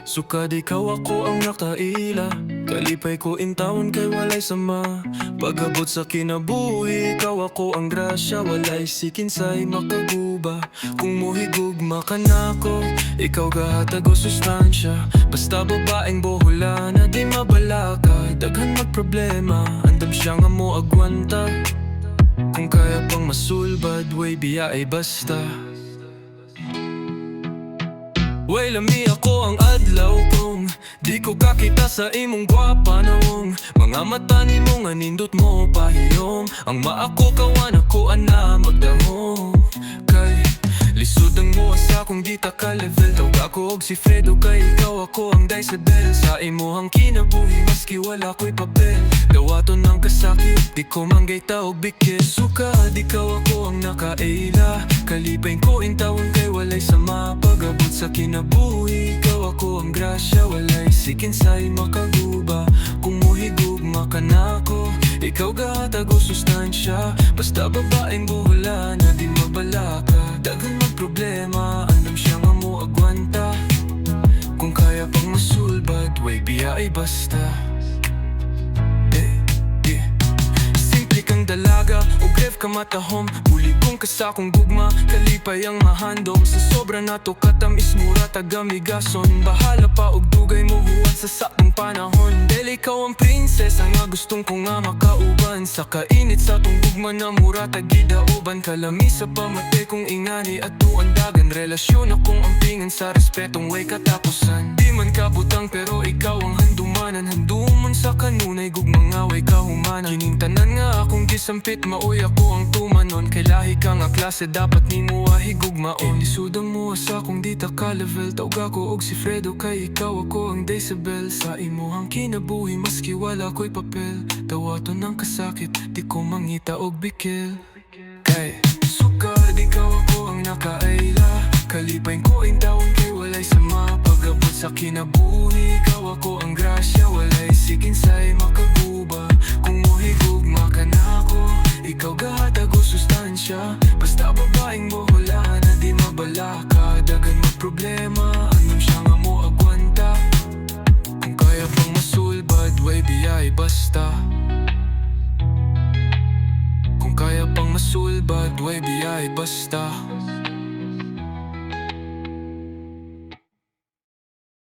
Sukad ikaw ako ang nakaila, kalipay ko intawon kay walay sama. Pagabot sa kinabuhi, ikaw ako ang grasya, walay sikinsay makaguba. Kung muhigugma ka na ko, ikaw gahatag o sustansya. Basta babaeng bohula na di mabalaka, daghan magproblema, andam siya nga mo agwanta. Kung kaya pang masulbad, way biya ay basta. Way lami ako ang adlaw kong di ko kakita sa imong gwapa noong mga mata ni mo nga nindot mo pahiyom. Ang maako kawan ako ana magdahom kay lisod ang mo sa kung di ta ka level. Tawag ako og si Fredo kay ikaw ako ang Dicebel. Sa imuhang kinabuhi maski wala ko'y papel, dawaton ng kasakit di ko manggay taog bikil. Sukad ikaw ako ang nakaila, kalipay ko intawon kay walay sama. Pagabot sa kinabuhi, ikaw ako ang grasya, walay sikinsay makaguba. Kung muhigugma ka na ko, ikaw gahatag o sustansya. Basta babaeng buhula na di mabalaka, daghan magproblema, andam siya nga mo agwanta. Kung kaya pang masulbad, way biya ay basta. Simple kang dalaga, o grave ka matahom. Uli kong kasakong gugma, kalipay ang mahandom. Sa sobra nato katamis mura tagamigason. Bahala pa og dugay mo huwat sa sakong panahon. Dahil ikaw ang prinsesa nga gustong ko nga makauban. Sa kainit sa tong gugma na mura tagidauban. Kalami sa pamate kong ingani at tuandagan. Relasyon akong ampingan sa respetong way katapusan. Di man kabutang pero ikaw ang handumanan. Handuman sa kanunay gugma nga way kahumanan. Kinintanan nga akong gisampit, maoy ako ang tumanon. Kay lahi ka nga klase, dapat ni mo ahigugmaon. Lisudang mo sa kung di ta ka level. Tawag ako og si Fredo kay ikaw ako ang Dicebel. Sa imuhang kinabuhi maski wala ko'y papel, dawaton ng kasakit di ko mangita og bikil. Kay sukad ikaw ako ang nakaila, kalipay ko intawon kay walay sama. Pagabot sa kinabuhi, ikaw ako ang grasya, walay sikinsay makaguba. Kung muhigugma ka na ko, ikaw gahatag o sustansya. Basta babaeng bohula na di mabalaka, daghan magproblema, andam siya nga mo agwanta. Kung kaya pang masulbad, way biya ay basta. Kung kaya pang masulbad, way biya ay basta.